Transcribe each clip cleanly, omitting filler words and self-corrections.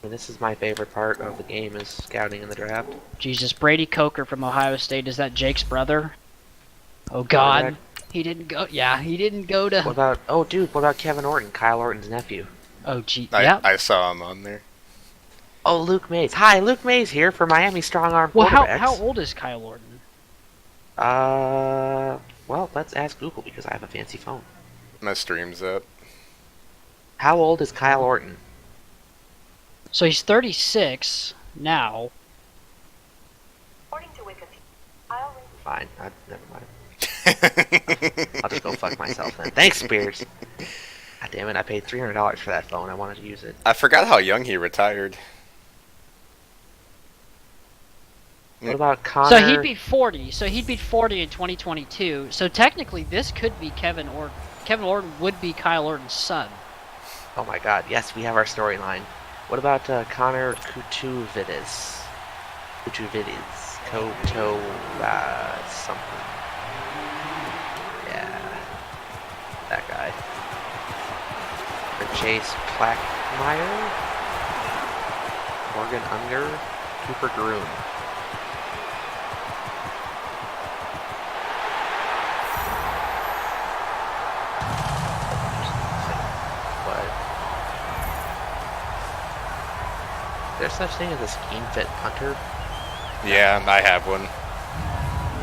And this is my favorite part of the game, is scouting in the draft. Jesus, Brady Coker from Ohio State, is that Jake's brother? Oh Quarterback. God, he didn't go. Yeah, he didn't go to. What about, oh dude, what about Kevin Orton, Kyle Orton's nephew? Oh gee, I yeah. I saw him on there. Oh, Luke Mays. Hi, Luke Mays here for Miami Strong Arm Well, how Quarterbacks. old is Kyle Orton? Well, let's ask Google because I have a fancy phone. My stream's up. How old is Kyle Orton? So he's 36 now. According to Wikipedia, Fine, never mind. I'll just go fuck myself then. Thanks, Spears. God damn it, I paid $300 for that phone. I wanted to use it. I forgot how young he retired. What about Connor? So he'd be 40. So he'd be 40 in 2022. So technically, this could be Kevin Orton. Kevin Orton would be Kyle Orton's son. Oh my god, yes, we have our storyline. What about Connor Kutuvidis? Koto, something. Yeah, that guy. For Chase Plackmeyer, Morgan Unger, Cooper Groom. There's such thing as a scheme fit punter. Yeah, I have one.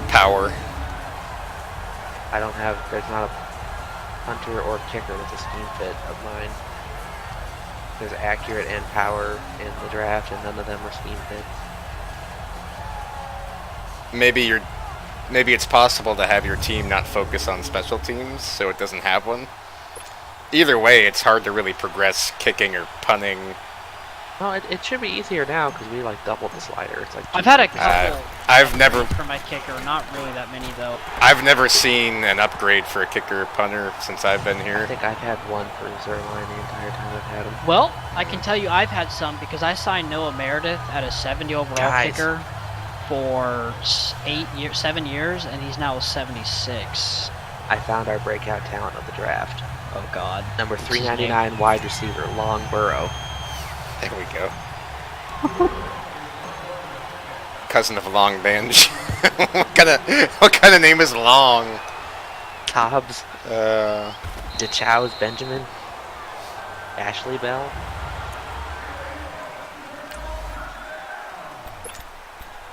Power. I don't have, there's not a punter or kicker that's a scheme fit of mine. There's accurate and power in the draft, and none of them are scheme fits. Maybe it's possible to have your team not focus on special teams, so it doesn't have one. Either way, it's hard to really progress kicking or punting. No, it should be easier now because we like doubled the slider. It's like I've had a couple. I've never for my kicker, not really that many though. I've never seen an upgrade for a kicker or punter since I've been I here. think I've had one for Zerline the entire time I've had him. Well, I can tell you I've had some because I signed Noah Meredith at a 70 overall kicker for 7 years, and he's now a 76. I found our breakout talent of the draft. Oh God. Number 399 wide receiver, Long Burrow. There we go. Cousin of Long Bench. what kind of name is Long? Cobbs. DeChow's Benjamin. Ashley Bell.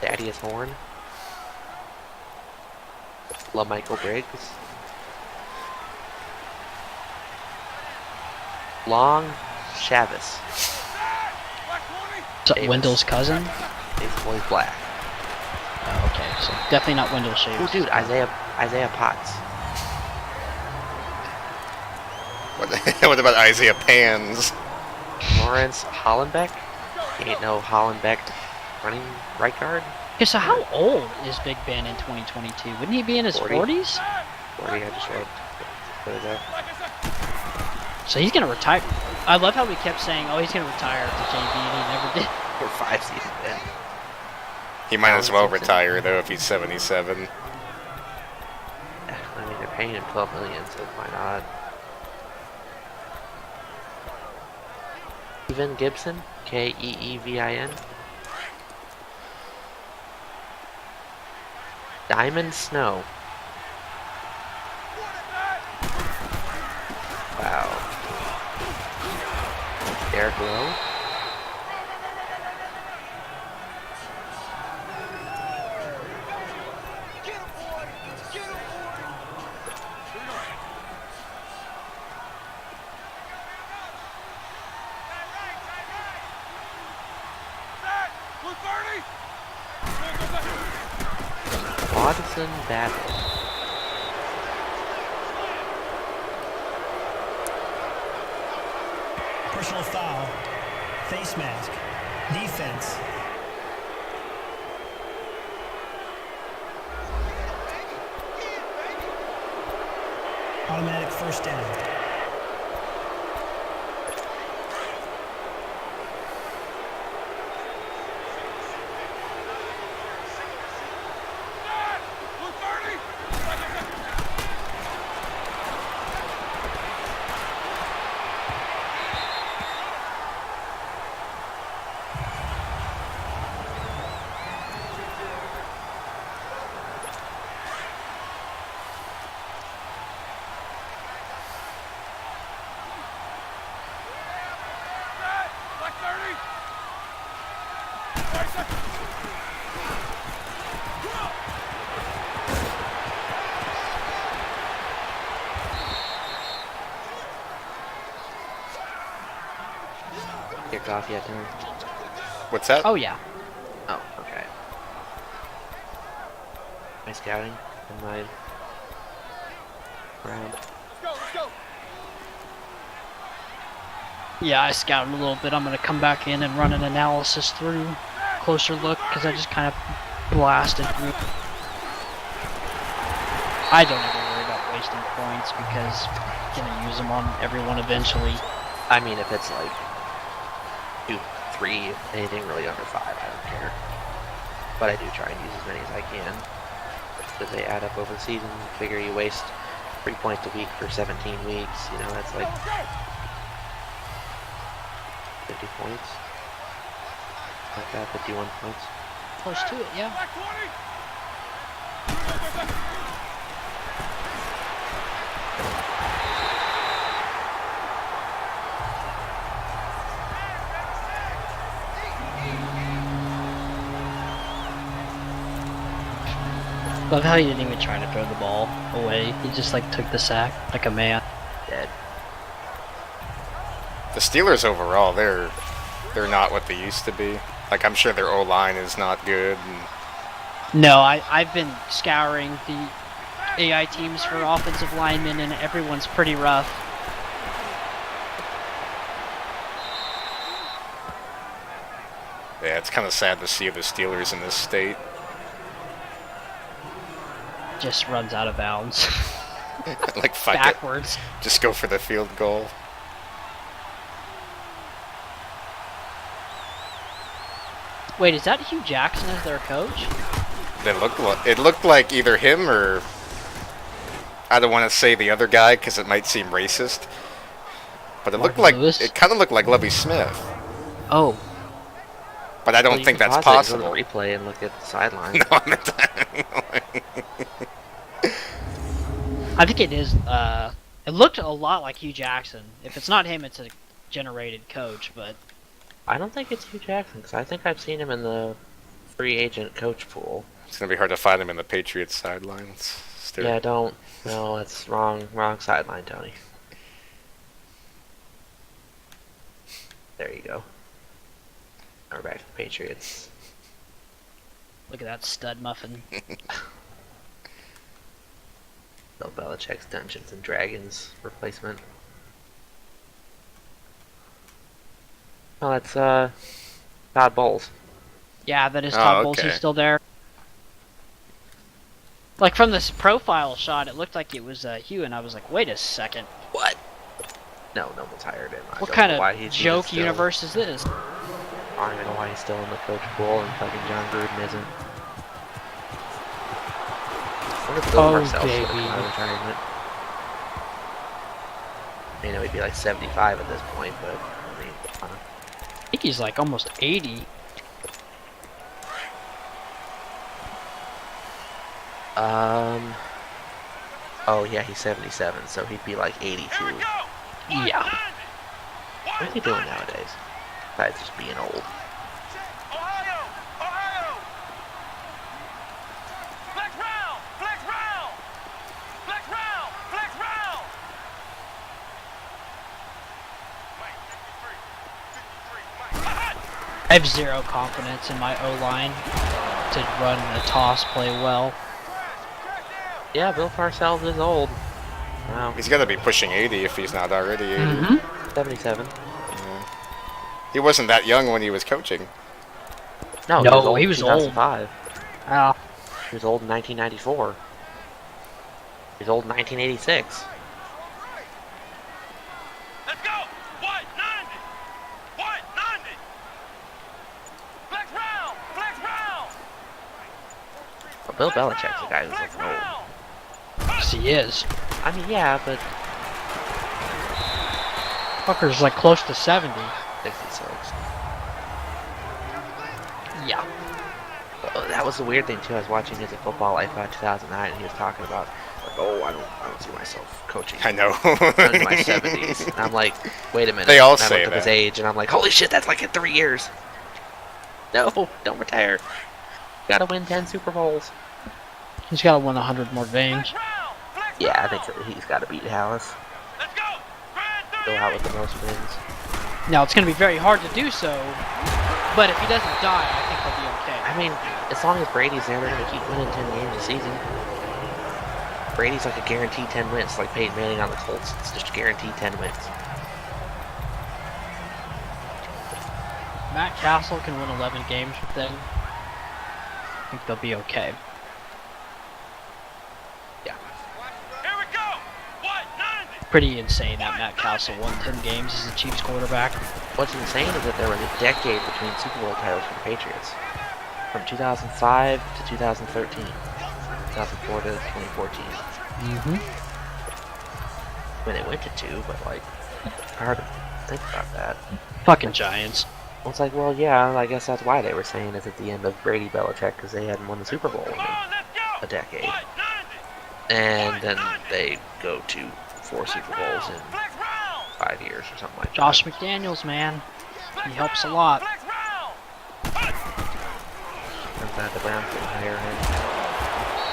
Thaddeus Horn. LaMichael Briggs. Long Chavis. So, Wendell's cousin? Baseball Black. Oh, okay, so definitely not Wendell Shaves. Oh, dude, Isaiah Potts. What about Isaiah Pans? Lawrence Hollenbeck. He ain't no Hollenbeck running right guard. Okay, so how old is Big Ben in 2022? Wouldn't he be in his 40. 40s? 40, I just wrote. What is that? So he's gonna retire. I love how we kept saying, "Oh, he's gonna retire to JV," and he never did. For 5 seasons in. He might as well retire though if he's 77. I mean, they're paying him $12 million, so why not? Kevin Gibson, Keevin. Diamond Snow. Wow. Derek Lowe. Watson Battle. Personal foul. Face mask. Defense. Automatic first down. kicked off yet, Tony? What's that? Oh yeah. Oh, okay. My scouting in my round. Yeah, I scouted a little bit. I'm gonna come back in and run an analysis through, closer look, because I just kind of blasted through. I don't ever worry about wasting points because I'm gonna use them on everyone eventually. I mean, if it's like 2, 3, anything really under 5, I don't care. But I do try and use as many as I can because they add up over the season. You figure you waste 3 points a week for 17 weeks. You know, that's like 50 points. Like that, 51 points. Close to it, yeah. Love how he didn't even try to throw the ball away. He just like took the sack like a man. Dead. The Steelers overall, they're not what they used to be. Like, I'm sure their O-line is not good. And No, I've been scouring the AI teams for offensive linemen, and everyone's pretty rough. yeah, it's kind of sad to see the Steelers in this state. Just runs out of bounds. Like, fuck it. Backwards. Just go for the field goal. Wait, is that Hugh Jackson as their coach? It looked like either him or I don't want to say the other guy because it might seem racist, but it looked like Lewis? it kind of looked like Lovie Smith. Oh, But I don't Well, you think can that's pause it, possible. go to the replay and look at the sideline. No, I meant that. I think it is. It looked a lot like Hugh Jackson. If it's not him, it's a generated coach. But I don't think it's Hugh Jackson because I think I've seen him in the free agent coach pool. It's gonna be hard to find him in the Patriots sidelines. Yeah, don't. No, that's wrong. Wrong sideline, Tony. There you go. Now we're back to the Patriots. look at that stud muffin. Bill Belichick's Dungeons and Dragons replacement. Oh, that's Todd Bowles. Yeah, that is Oh, Todd Bowles. okay. He's still there. Like from this profile shot, it looked like it was Hugh, and I was like, wait a second. What? No, no one's hired him. I What don't kind know why of he's joke still, universe is this? I don't even know why he's still in the coach pool and fucking John Gruden isn't. I wonder if Bill Oh, Parcells should have baby. come out of retirement. I know he'd be like 75 at this point, but I mean, I think he's like almost 80. Oh yeah, he's 77, so he'd be like 82. Yeah. What is he doing nowadays? Besides just being old. I have zero confidence in my O-line to run a toss play well. Yeah, Bill Parcells is old. Wow, He's got to be pushing 80 if he's not already 80. Mm-hmm. 77. Yeah. He wasn't that young when he was coaching. No, No, he he was was old old. in 2005. He was old in 1994. He was old in 1986. Let's go! White 90! White 90! Flex round! Flex round! Well, Bill Belichick's a guy who's looking old. Yes, he is. I mean, yeah, but Fucker's like close to 70. 66. Yeah. That was the weird thing too. I was watching his Football Life 2009, and he was talking about, like, oh, I don't see myself coaching I know. in my 70s. And I'm like, wait a minute. They all and I say looked at his that. age, and I'm like, holy shit, that's like in 3 years. No, don't retire. Gotta win 10 Super Bowls. He's got to win 100 more games. Yeah, I think he's got to beat Hallis. Let's go! Grand Still out with the most wins. Now, it's going to be very hard to do so, but if he doesn't die, I think he'll be okay. I mean, as long as Brady's there, they're going to keep winning 10 games a season. Brady's like a guaranteed 10 wins, like Peyton Manning on the Colts. It's just guaranteed 10 wins. Matt Castle can win 11 games with them. I think they'll be okay. Yeah. Here we go. What? 90. Pretty insane that Matt Castle won 10 games as the Chiefs quarterback. What's insane is that there was a decade between Super Bowl titles for the Patriots. From 2005 to 2013. 2004 to 2014. Mm-hmm. I mean, it went to 2, but like, hard to think about that. Fucking Giants. Well, it's like, well, yeah, I guess that's why they were saying it's at the end of Brady Belichick, because they hadn't won the Super Bowl in Come on, let's go. a decade. What? 90. And then they go to 4 Super Bowls in Flex round. 5 years or something like Josh that. McDaniels, man. Flex He helps a round. lot. Flex round. I'm glad the Browns didn't hire him.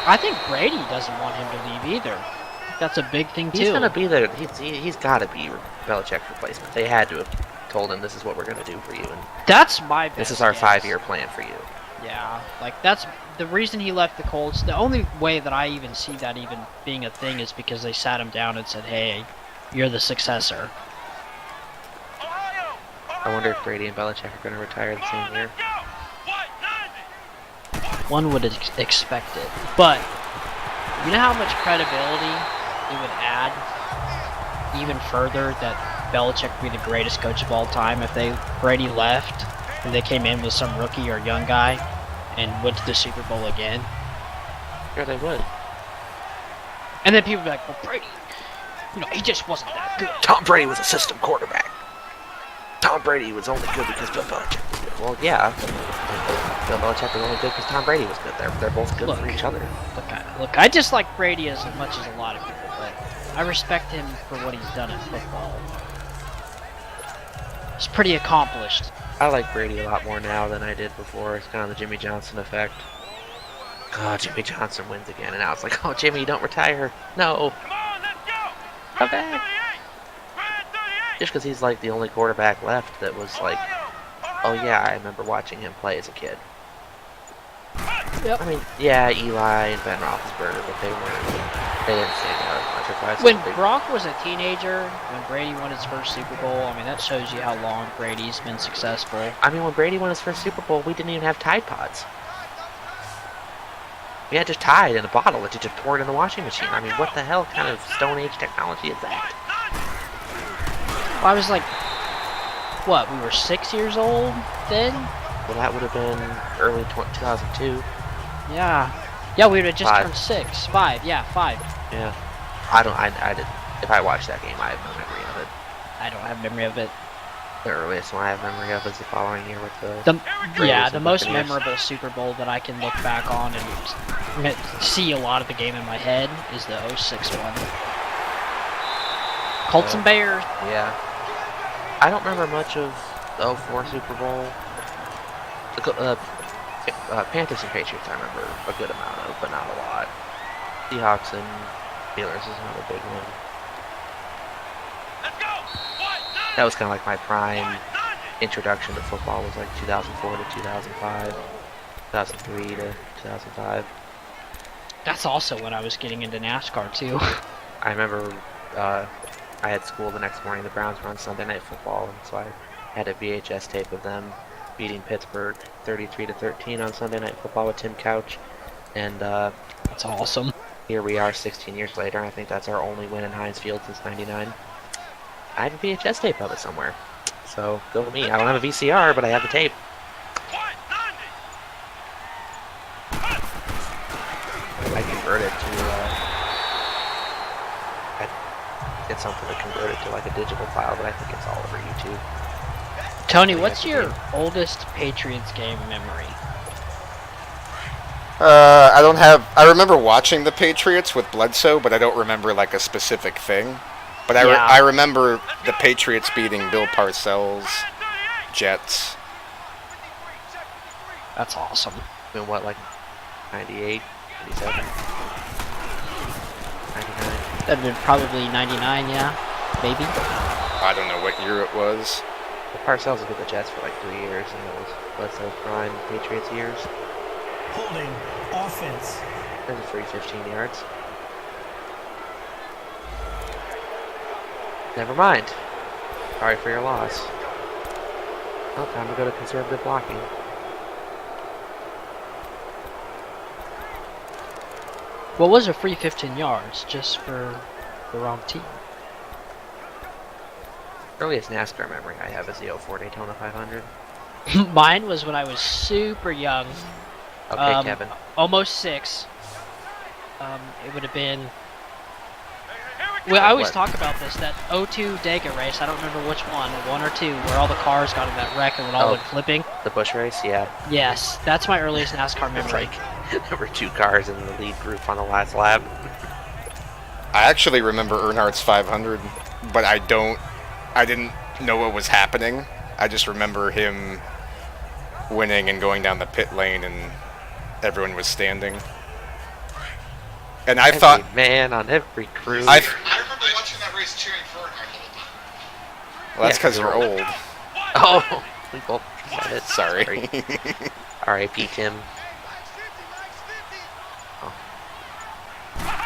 I think Brady doesn't want him to leave either. That's a big thing, too. He's gonna be there. He's got to be Belichick's replacement. They had to have told him this is what we're gonna do for you, and That's my best this is our guess. 5-year plan for you. Yeah, like that's the reason he left the Colts. The only way that I even see that even being a thing is because they sat him down and said, "Hey, you're the successor." Ohio. I wonder if Brady and Belichick are gonna retire the Come same on, year. let's go. What? 90. One would expect it, but you know how much credibility it would add even further that Belichick would be the greatest coach of all time if Brady left and they came in with some rookie or young guy and went to the Super Bowl again. Sure, they would. And then people would be like, "Well, Brady, he just wasn't that good." Tom Brady was a system quarterback. Tom Brady was only good because Bill Belichick was good. Well, yeah. Bill Belichick was only good because Tom Brady was good. They're both good for each other. Look, I dislike Brady as much as a lot of people, but I respect him for what he's done in football. He's pretty accomplished. I like Brady a lot more now than I did before. It's kind of the Jimmy Johnson effect. God, Jimmy Johnson wins again, and now it's like, oh, Jimmy, don't retire. No, Come on, let's go. come back. 38. Red 38. Just because he's like the only quarterback left that was like, oh yeah, I remember watching him play as a kid. Yep. I mean, yeah, Eli and Ben Roethlisberger, but they didn't stand out as much. That's When a big- Gronk was a teenager, when Brady won his first Super Bowl, I mean, that shows you how long Brady's been successful. I mean, when Brady won his first Super Bowl, we didn't even have Tide Pods. We had just Tide in a bottle that you just poured in the washing machine. I mean, what the hell kind of Stone Age technology is that? I was like, what, we were 6 years old then? Well, that would have been early 2002. Yeah. Yeah, we would have just 5. turned 6. 5, yeah, 5. Yeah. I did. If I watched that game, I have no memory of it. I don't have memory of it. The earliest one I have memory of is the following year with the Yeah, Raiders the and most Buccaneers. memorable Super Bowl that I can look back on and see a lot of the game in my head is the 06 one. Colts and Bears. Yeah. I don't remember much of the 04 Super Bowl. The Panthers and Patriots I remember a good amount of, but not a lot. Seahawks and Steelers is another big one. Let's go. What? 90. That was kind of like my prime What? 90. introduction to football was like 2004 to 2005, 2003 to 2005. That's also when I was getting into NASCAR too. I remember I had school the next morning. The Browns were on Sunday Night Football, and so I had a VHS tape of them beating Pittsburgh 33-13 on Sunday Night Football with Tim Couch. And That's awesome. here we are 16 years later, and I think that's our only win in Heinz Field since '99. I have a VHS tape of it somewhere. So go me. I don't have a VCR, but I have the tape. What? 90. I converted to I get something to convert it to like a digital file, but I think it's all over YouTube. Tony, Yeah, what's the your game. oldest Patriots game memory? I remember watching the Patriots with Bledsoe, but I don't remember like a specific thing. But Yeah. I remember the Patriots beating Bill Parcells, Jets. That's awesome. I mean, what, like 98, 97, 99? That'd been probably 99, yeah, maybe. I don't know what year it was. Parcells was with the Jets for like 3 years, and it was Bledsoe prime Patriots years. Holding. Offense. There's a free 15 yards. Never mind. Sorry for your loss. Well, time to go to conservative blocking. What was a free 15 yards just for the wrong team? Earliest NASCAR memory I have is the 04 Daytona 500. Mine was when I was super young. Okay, Kevin. Almost 6. It would have been. Here Well, I always What? talk about this. That 02 Dega race. I don't remember which one or two, where all the cars got in that wreck and it all Oh. went flipping. The Busch race, yeah. Yes, that's my earliest NASCAR It's memory. like there were 2 cars in the lead group on the last lap. I actually remember Earnhardt's 500, but I didn't know what was happening. I just remember him winning and going down the pit lane and everyone was standing. And I Every thought, man on every crew. I remember watching that race cheering for Earnhardt the whole time. well, that's Yeah, because 'cause you're you're old. Oh, we both said it. Sorry. R.I.P. Tim. Oh.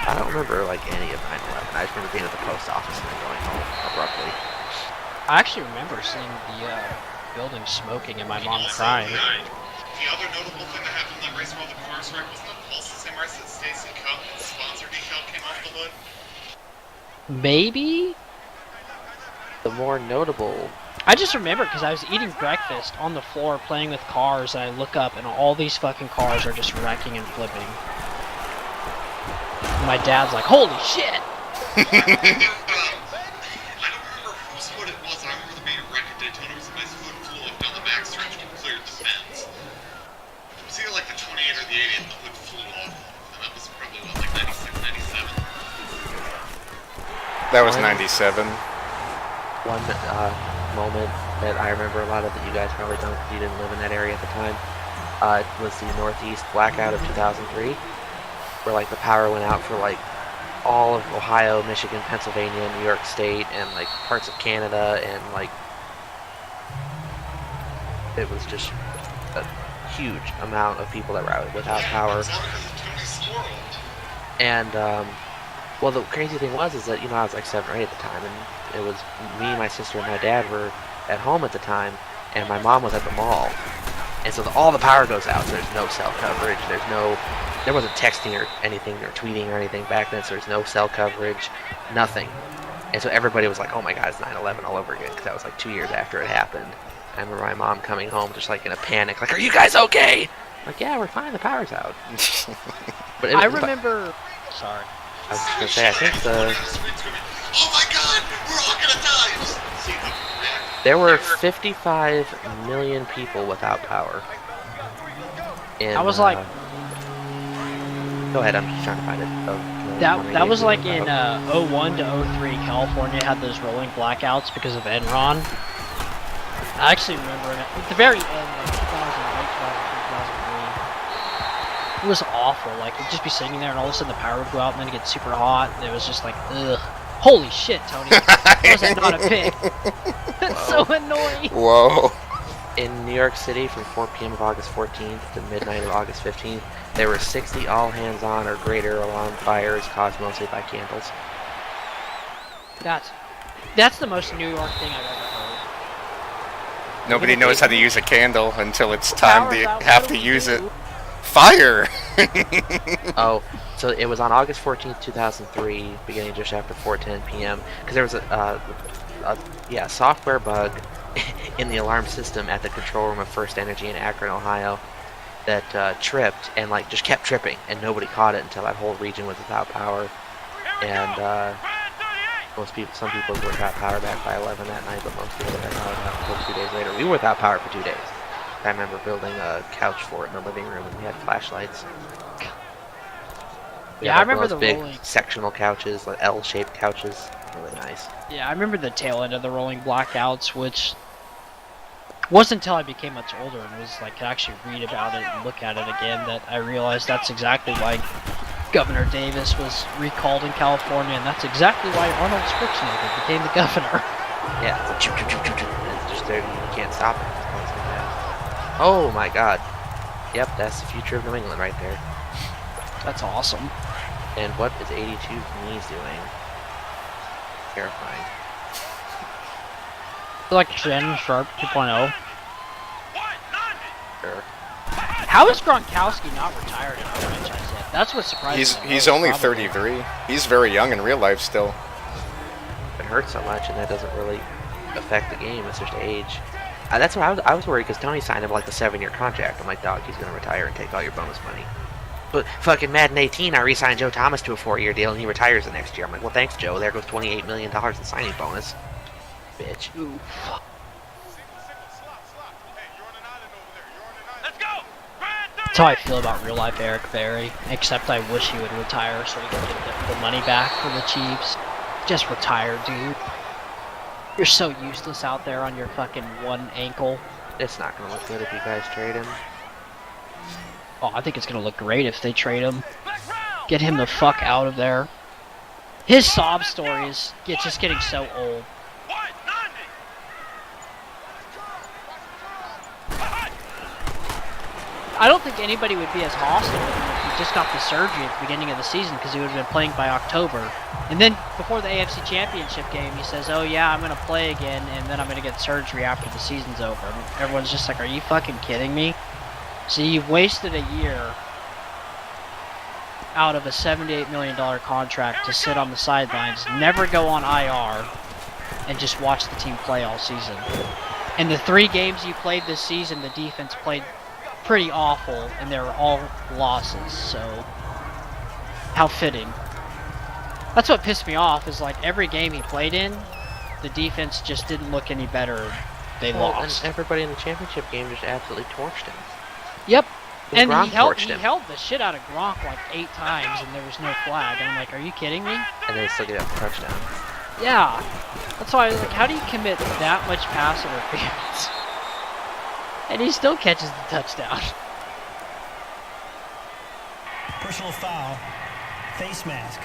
I don't remember like any of 9/11. I just remember being at the post office and then going home abruptly. I actually remember seeing the building smoking and my mom crying. The other notable thing that happened in that race while the cars wrecked wasn't that Pulse the same race that Stacy Cupp's sponsor decal came off the hood? Maybe? The more notable, I just remember because I was eating breakfast on the floor playing with cars, and I look up and all these fucking cars are just wrecking and flipping. And my dad's like, "Holy shit!" I don't remember whose hood it was. I remember there being a wreck at Daytona. It was a nice hood flew like down the backstretch and cleared the fence. It was either like the 28 or the 80 and the hood flew off. And that was probably what, like 96, 97? That was 97. one moment that I remember a lot of that you guys probably don't because you didn't live in that area at the time, was the Northeast blackout of 2003, where like the power went out for like all of Ohio, Michigan, Pennsylvania, New York State, and like parts of Canada, and like it was just a huge amount of people that were out without power. It's all because of Tony Sorrell. And well, the crazy thing was is that I was like 7 or 8 at the time, and it was me, my sister, and my dad were at home at the time, and my mom was at the mall, and so all the power goes out. So there's no cell coverage. There wasn't texting or anything or tweeting or anything back then. So there's no cell coverage, nothing. And so everybody was like, "Oh my God, it's 9/11 all over again," because that was like 2 years after it happened. I remember my mom coming home just like in a panic, like, "Are you guys okay?" I'm like, "Yeah, we're fine. The power's out." But I remember. Sorry. I was just gonna say, I think Oh my God, we're all gonna die! Just see them react. there were 55 million people without power. I was like, go ahead. I'm just trying to find it. that was like in 01 to 03, California had those rolling blackouts because of Enron. I actually remember it at the very end, like 2008, 2003. It was awful. Like, you'd just be sitting there and all of a sudden the power would go out and then it get super hot. And it was just like, ugh. Holy shit, Tony. How is that not a pig? That's so annoying. Whoa. In New York City from 4 p.m. of August 14th to midnight of August 15th, there were 60 all-hands-on or greater alarm fires caused mostly by candles. That's the most New York thing I've ever heard. Nobody knows how to use a candle until it's time Power's to out, have what to do we use it. do? Fire! Oh, so it was on August 14th, 2003, beginning just after 4:10 p.m. Because there was a software bug in the alarm system at the control room of First Energy in Akron, Ohio, that tripped and like just kept tripping, and nobody caught it until that whole region was without power. And some people were without power back by 11 that night, but most people had power back until 2 days later. We were without power for 2 days. I remember building a couch for it in the living room, and we had flashlights. We Yeah, had, I like, one remember of the those big rolling. sectional couches, like L-shaped couches. Really nice. Yeah, I remember the tail end of the rolling blackouts, which wasn't until I became much older and was like, could actually read about it and look at it again that I realized that's exactly why Governor Davis was recalled in California, and that's exactly why Arnold Schwarzenegger became the governor. Yeah, it's like, choo, choo, choo, choo, choo. just there, you can't stop it. It's always like that. Oh my God. Yep, that's the future of New England right there. That's awesome. And what is 82 knees doing? Terrifying. I feel like Shannon Sharp 2.0. Sure. How is Gronkowski not retired in our franchise yet? That's what surprises me. He's most, only probably. 33. He's very young in real life still. It hurts so much, and that doesn't really affect the game. It's just age. That's what I was worried because Tony signed him like a 7-year contract. I'm like, dog, he's gonna retire and take all your bonus money. But fucking Madden 18, I re-signed Joe Thomas to a 4-year deal, and he retires the next year. I'm like, well, thanks, Joe. There goes $28 million in signing bonus. Bitch. Ooh. Let's go. That's how I feel about real life Eric Berry. Except I wish he would retire so he can get the money back for the Chiefs. Just retire, dude. You're so useless out there on your fucking one ankle. It's not gonna look good if you guys trade him. Oh, I think it's gonna look great if they trade him. Get him the fuck out of there. His sob story is just getting so old. I don't think anybody would be as hostile with him if he just got the surgery at the beginning of the season because he would have been playing by October. And then before the AFC Championship game, he says, oh yeah, I'm going to play again and then I'm going to get surgery after the season's over. And everyone's just like, are you fucking kidding me? So you've wasted a year out of a $78 million contract to sit on the sidelines, never go on IR, and just watch the team play all season. In the 3 games you played this season, the defense played pretty awful, and they were all losses, so how fitting. That's what pissed me off, is like every game he played in, the defense just didn't look any better. They lost. And everybody in the championship game just absolutely torched him. Yep. And Gronk he held torched him. the shit out of Gronk like 8 times, and there was no flag. And I'm like, are you kidding me? And they still get a touchdown. Yeah. That's why I was like, how do you commit that much pass interference? And he still catches the touchdown. Personal foul. Face mask.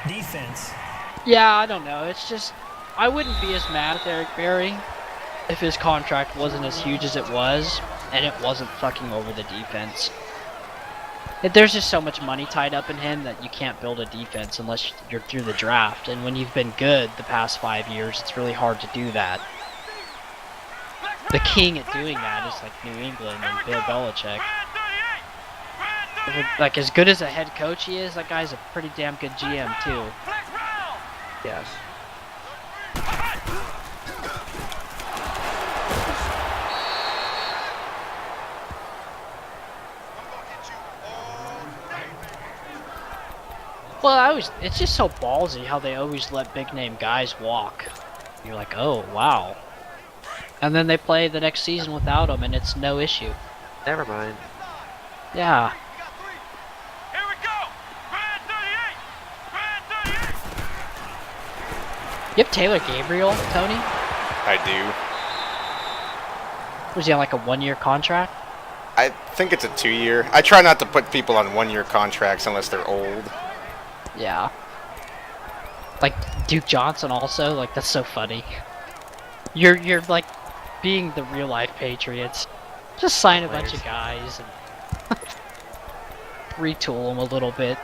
Defense. Yeah, I don't know. It's just, I wouldn't be as mad at Eric Berry if his contract wasn't as huge as it was, and it wasn't fucking over the defense. There's just so much money tied up in him that you can't build a defense unless you're through the draft. And when you've been good the past 5 years, it's really hard to do that. The king at doing that is like New England and Bill Belichick. Like, as good as a head coach he is, that guy's a pretty damn good GM too. Yes. Well, it's just so ballsy how they always let big name guys walk. You're like, oh, wow. And then they play the next season without him, and it's no issue. Never mind. Yeah. Here we go. Brad 38. Brad 38. You have Taylor Gabriel, Tony? I do. Was he on like a 1-year contract? I think it's a 2-year. I try not to put people on 1-year contracts unless they're old. Yeah. Like Duke Johnson also, like that's so funny. You're like being the real life Patriots. Just sign a bunch of guys and retool them a little bit.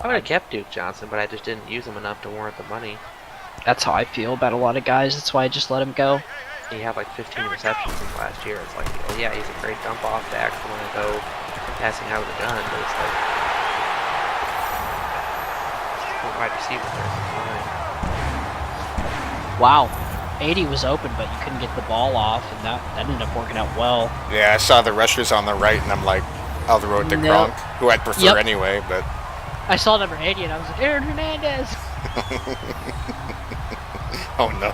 I would have kept Duke Johnson, but I just didn't use him enough to warrant the money. That's how I feel about a lot of guys. That's why I just let him go. He had like 15 receptions in last year. It's like, oh yeah, he's a great dump off back for when I go passing out with a gun, but it's like wide receiver there. Wow. 80 was open, but you couldn't get the ball off, and that ended up working out well. Yeah, I saw the rushers on the right, and I'm like, I'll throw it to No. Gronk, who I'd prefer Yep. anyway, but... I saw number 80, and I was like, Aaron Hernandez! Oh no.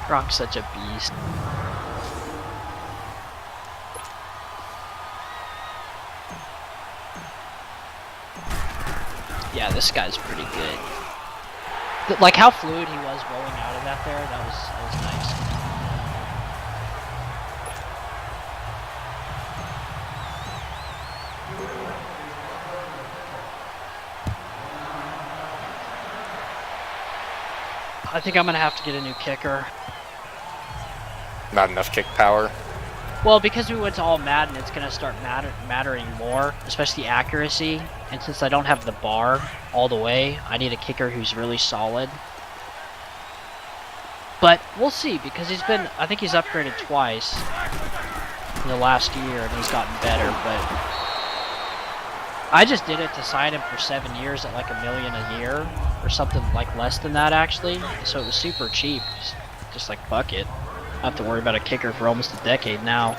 Gronk's such a beast. Yeah, this guy's pretty good. Like how fluid he was rolling out of that there, that was nice. I think I'm gonna have to get a new kicker. Not enough kick power. Well, because we went to all Madden, it's gonna start mattering more, especially accuracy. And since I don't have the bar all the way, I need a kicker who's really solid. But we'll see, because I think he's upgraded twice in the last year, and he's gotten better. But I just did it to sign him for 7 years at like $1 million a year, or something like less than that actually. So it was super cheap. Just like fuck it. I have to worry about a kicker for almost a decade now.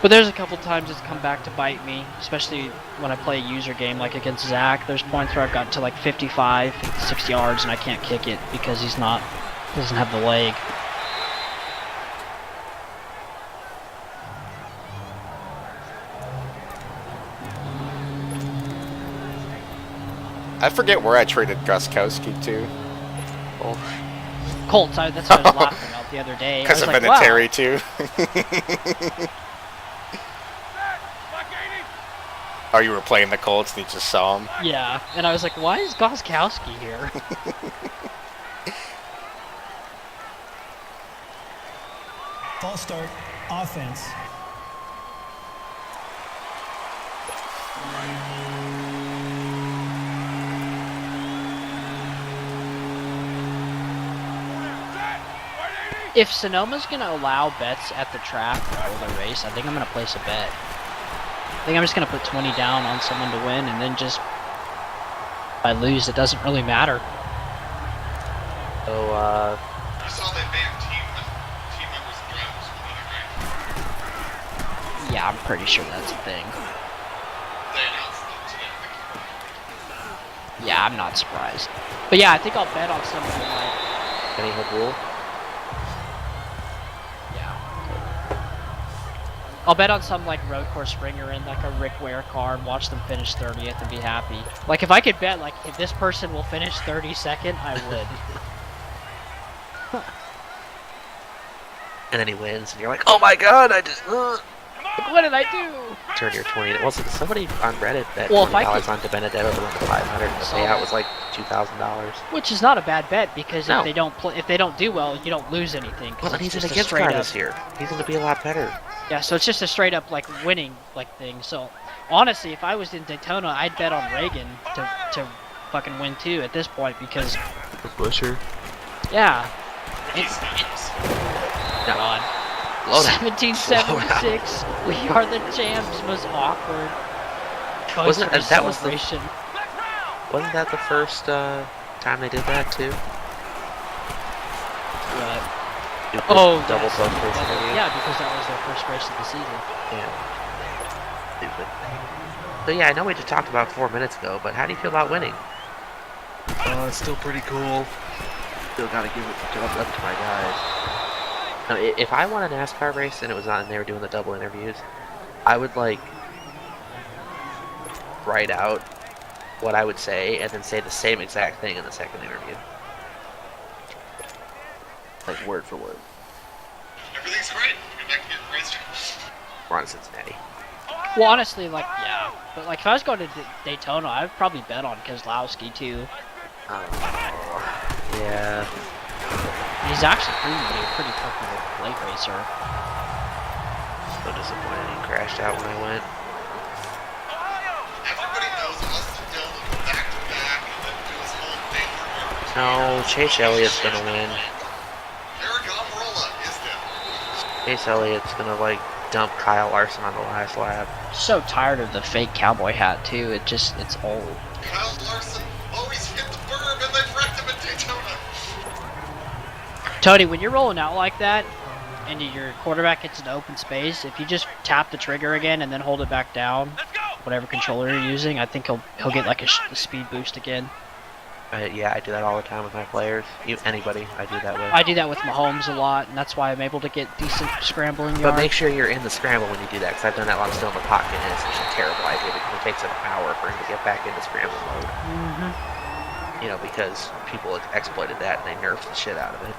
But there's a couple times it's come back to bite me, especially when I play a user game like against Zach. There's points where I've gotten to like 55, 56 yards and I can't kick it because doesn't have the leg. I forget where I traded Guskowski to. Colts, that's what I was laughing about the other day. Because of like, wow. Vinatieri too. Oh, you were playing the Colts and you just saw him? Yeah, and I was like, why is Gostkowski here? False start, offense. If Sonoma's going to allow bets at the track before the race, I think I'm going to place a bet. I think I'm just going to put 20 down on someone to win, and then just, if I lose, it doesn't really matter. So, You saw they banned team members and drivers from running, right? Yeah, I'm pretty sure that's a thing. They announced that today. Yeah, I'm not surprised. But yeah, I think I'll bet on someone like... Kenny Hood. I'll bet on some like road course springer in like a Rick Ware car and watch them finish 30th and be happy. Like if I could bet like if this person will finish 32nd, I would. And then he wins, and you're like, oh my god, I just Like, what did I do? turn your 20. Well, somebody on Reddit bet Well, if I $20 could- on DiBenedetto to win the 500, and the payout was like $2,000. Which is not a bad bet because No. if they don't do well, you don't lose anything. 'Cause Well, and it's he's in just a a gift straight card up- this year. He's going to be a lot better. Yeah, so it's just a straight up like winning like thing. So honestly, if I was in Daytona, I'd bet on Reagan to fucking win too at this point because Busher. yeah. No. God. Slow down. 1776. We are the champs. Was awkward. Wasn't Post-race that was the- celebration. Wasn't that the first time they did that too? What? Do the Oh, double yes. post race interview? Yeah, because that was their first race of the season. Yeah. Stupid. So yeah, I know we just talked about 4 minutes ago, but how do you feel about winning? It's still pretty cool. Still gotta give it up to my guys. Now, if I won a NASCAR race and it was on and they were doing the double interviews, I would like write out what I would say and then say the same exact thing in the second interview. Like word for word. Everything's great. Get back to your racetrack. We're on Cincinnati. Well, honestly, like, yeah. But, like, if I was going to Daytona, I'd probably bet on Keselowski, too. Oh, yeah. He's actually proven to be a pretty fucking good late racer. So disappointed he crashed out when I went. Everybody knows Austin Dillon will go back to back and then do his whole thing where No, Chase Elliott's gonna win. Eric Almirola is there. Chase Elliott's gonna, like, dump Kyle Larson on the last lap. So tired of the fake cowboy hat, too. It's old. Kyle Larson always hit the berm and they've wrecked him at Daytona. Tony, when you're rolling out like that, and your quarterback gets an open space, if you just tap the trigger again and then hold it back down, whatever controller you're using, I think he'll get like a speed boost again. Yeah, I do that all the time with my players. Anybody, I do that with. I do that with Mahomes a lot, and that's why I'm able to get decent scrambling yards. But make sure you're in the scramble when you do that, because I've done that while I'm still in the pocket, and it's such a terrible idea because it takes an hour for him to get back into scramble mode. You know, because people exploited that and they nerfed the shit out of it.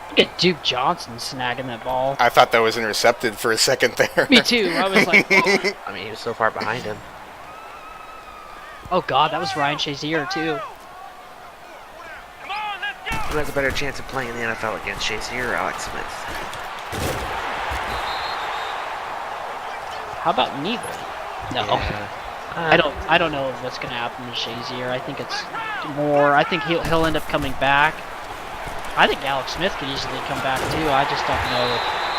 Look at Duke Johnson snagging that ball. I thought that was intercepted for a second there. Me too. I was like, oh. I mean, he was so far behind him. Oh god, that was Ryan Shazier too. Who has a better chance of playing in the NFL against Shazier or Alex Smith? How about neither? No. Yeah. I don't know what's gonna happen to Shazier. I think it's more. I think he'll end up coming back. I think Alex Smith could easily come back too. I just don't know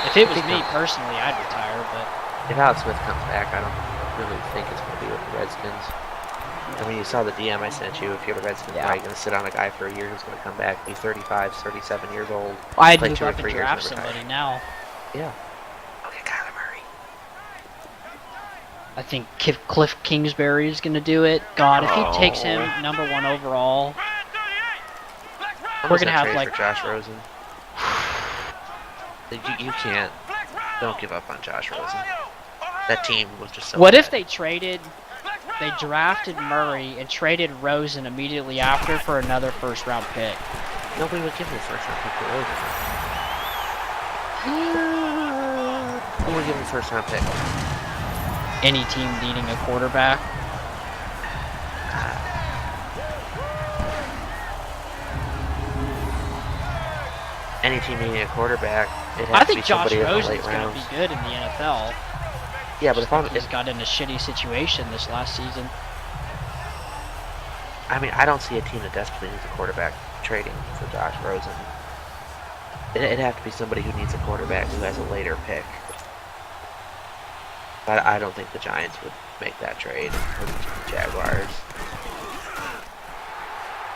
if it was me personally, I'd retire. But if Alex Smith comes back, I don't really think it's going to be with the Redskins. I mean, you saw the DM I sent you. If you're the Redskins, Yeah. are you going to sit on a guy for a year who's going to come back, be 35, 37 years old? I'd play move 2 or up and 3 years draft and retire? somebody now. Yeah. Okay, Kyler Murray. I think Cliff Kingsbury is going to do it. God, if he takes him Oh. #1 overall, I'm We're just gonna have, trade like- for Josh Rosen. You can't. Don't give up on Josh Rosen. That team was just so what bad. if they drafted Murray and traded Rosen immediately after for another first-round pick? Nobody would give him a first-round pick for Rosen. Who would give him a first-round pick? Any team needing a quarterback? Any team needing a quarterback, it has I to be think Josh somebody in the Rosen's late going to rounds. be good in the NFL. Yeah, but He's got in a shitty situation this last season. I mean, I don't see a team that desperately needs a quarterback trading for Josh Rosen. It'd have to be somebody who needs a quarterback who has a later pick. But I don't think the Giants would make that trade, or the Jaguars,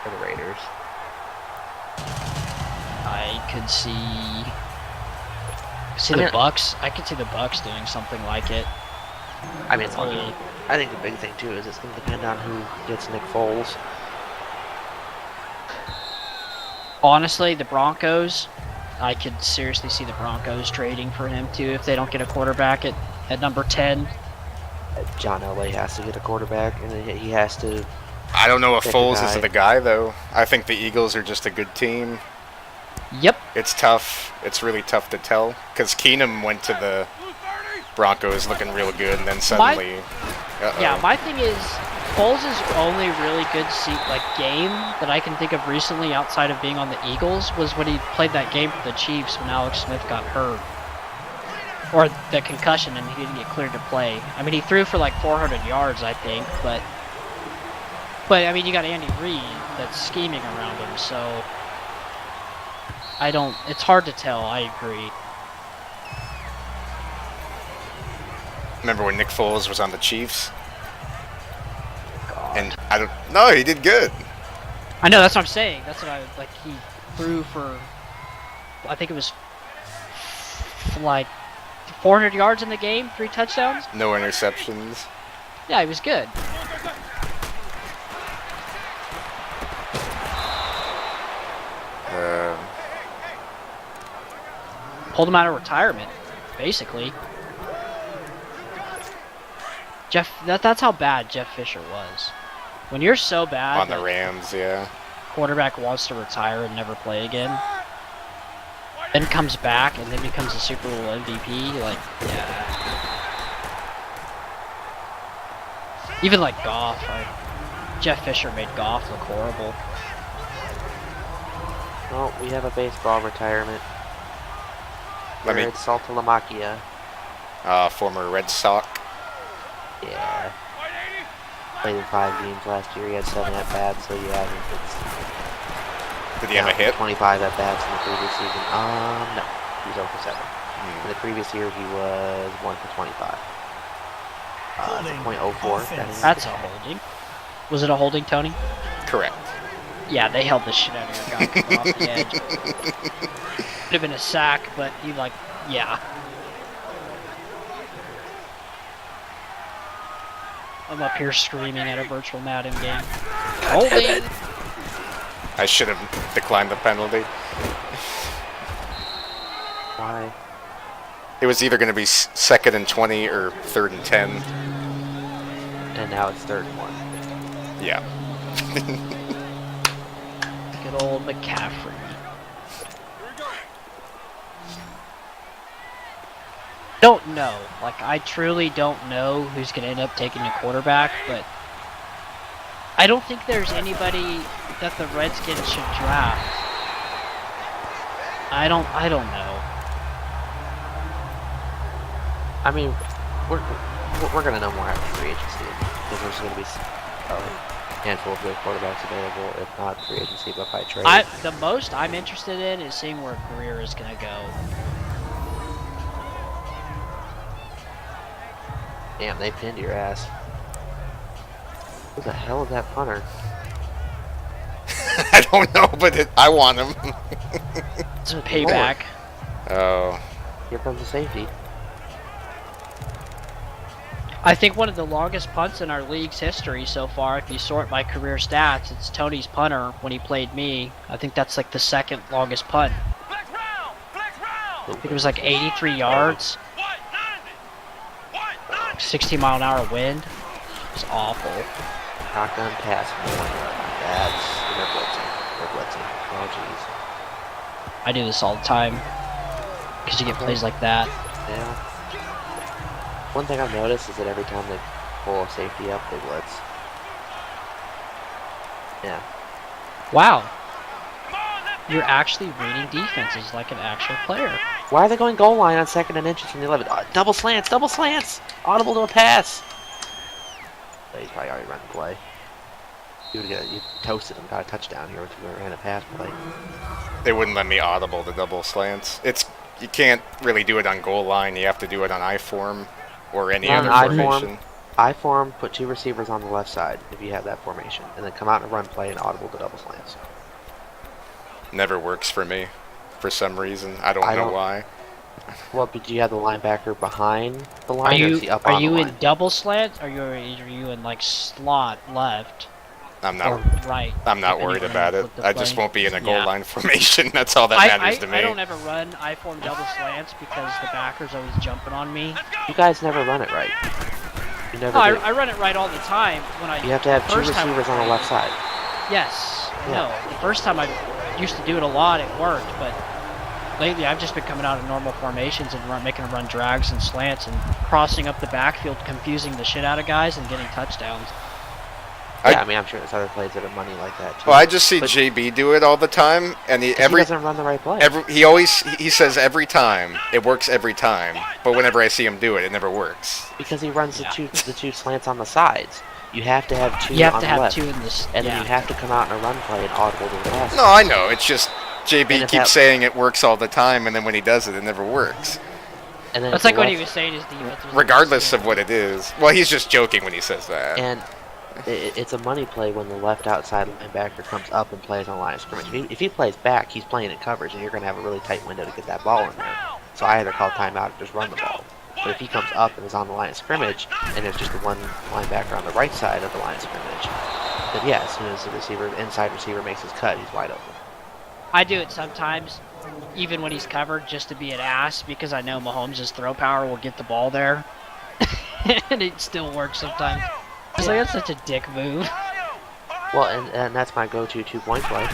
or the Raiders. I could see I the mean- Bucks. I could see the Bucks doing something like it. I mean, Only- I think the big thing too is it's going to depend on who gets Nick Foles. Honestly, the Broncos, I could seriously see the Broncos trading for him too if they don't get a quarterback at number 10. John Elway has to get a quarterback, and he has to. I don't know if Pick a Foles guy. is the guy, though. I think the Eagles are just a good team. Yep. It's tough. It's really tough to tell. Because Keenum went to the Broncos looking real good, and then suddenly... uh-oh. Yeah, my thing is, Foles' only really good game that I can think of recently outside of being on the Eagles was when he played that game for the Chiefs when Alex Smith got hurt. Or the concussion and he didn't get cleared to play. I mean, he threw for like 400 yards, I think, but I mean, you got Andy Reid that's scheming around him, so it's hard to tell, I agree. Remember when Nick Foles was on the Chiefs? And I don't... No, he did good. I know, that's what I'm saying. That's what he threw for, I think it was like 400 yards in the game, 3 touchdowns. No interceptions. Yeah, he was good. Pulled him out of retirement, basically. That's how bad Jeff Fisher was. When you're so bad, On the Rams, yeah. quarterback wants to retire and never play again, then comes back and then becomes a Super Bowl MVP, yeah. Even like Goff, Jeff Fisher made Goff look horrible. Well, we have a baseball retirement. Let me... Jared Saltalamacchia. Former Red Sox. Yeah. Played in 5 games last year. He had 7 at-bats, so yeah, I think Did he have a hit? 25 at-bats in the previous season. No. He was 0 for 7. In the previous year, he was 1 for 25. Holding. .04. Offense. That's a holding. Was it a holding, Tony? Correct. Yeah, they held the shit out of your guy coming off the edge. Could have been a sack, but he yeah. I'm up here screaming at a virtual Madden game. Holding! I should have declined the penalty. Why? It was either going to be 2nd and 20 or 3rd and 10. And now it's 3rd and 1. Yeah. Good old McCaffrey. Don't know. I truly don't know who's going to end up taking a quarterback, but I don't think there's anybody that the Redskins should draft. I don't know. I mean, we're gonna know more after free agency because there's gonna be a handful of good quarterbacks available, if not free agency, but by trade. The most I'm interested in is seeing where Greer is gonna go. Damn, they pinned your ass. Who the hell is that punter? I don't know, but I want him. It's Good payback. Oh. Here comes the safety. I think one of the longest punts in our league's history so far, if you sort by career stats, it's Tony's punter when he played me. I think that's like the second longest punt. Flex round! Flex round! I think it was like 83 yards, White 90! White 90! 60 mile an hour wind. It was awful. Shotgun pass. That's they're blitzing. They're blitzing. Oh jeez. I do this all the time because you get plays like that. Yeah. One thing I've noticed is that every time they pull a safety up, they blitz. Yeah. Wow, you're actually reading defenses like an actual player. Why are they going goal line on 2nd and inches from the 11? Double slants! Double slants! Audible to a pass! So he's probably already run the play. You toasted him, got a touchdown here if you ran a pass play. They wouldn't let me audible the double slants. You can't really do it on goal line. You have to do it on I form or any Run other I formation. form. I form, put 2 receivers on the left side if you have that formation, and then come out and run play and audible to double slants. Never works for me, for some reason. I don't know why. Well, but do you have the linebacker behind the line, Are or you is he up on the line? in double slant? Or are you in like slot left I'm or not. right? I'm not depending worried on about it. flip the I just play? won't be in a goal Yeah. line formation. That's all that matters to me. I don't ever run I form double slants because the backer's always jumping on me. You guys never run it right. You never No, do. I run it right all the time. You have to have 2 first time receivers on the left side. Yes, I Yeah. know. The first time I used to do it a lot, it worked, but lately I've just been coming out of normal formations and making them run drags and slants and crossing up the backfield, confusing the shit out of guys and getting touchdowns. Yeah, I mean, I'm sure there's other plays that are money like that too. Well, I just see But JB do it all the time, and he he doesn't run the right play. he says every time it works every time, but whenever I see him do it, it never works. Because he runs Yeah. the two slants on the sides. You have to have 2 You have on to the have left, 2 in this. and then you have to come out in a run play and audible to the pass. No, I know. It's just And JB if keeps that- saying it works all the time, and then when he does it, it never works. And then That's if like the what he left- was saying. His defense was Regardless of what it is. Well, he's just joking when he says that. And it's a money play when the left outside linebacker comes up and plays on line of scrimmage. If he plays back, he's playing in coverage, and you're going to have a really tight window to get that ball in there. So I either call timeout or just run the ball. But if he comes up and is on the line of scrimmage, and there's just the one linebacker on the right side of the line of scrimmage, then yeah, as soon as the inside receiver makes his cut, he's wide open. I do it sometimes, even when he's covered, just to be an ass, because I know Mahomes' throw power will get the ball there. And it still works sometimes. It's like, that's such a dick move. Well, and that's my go-to 2-point play.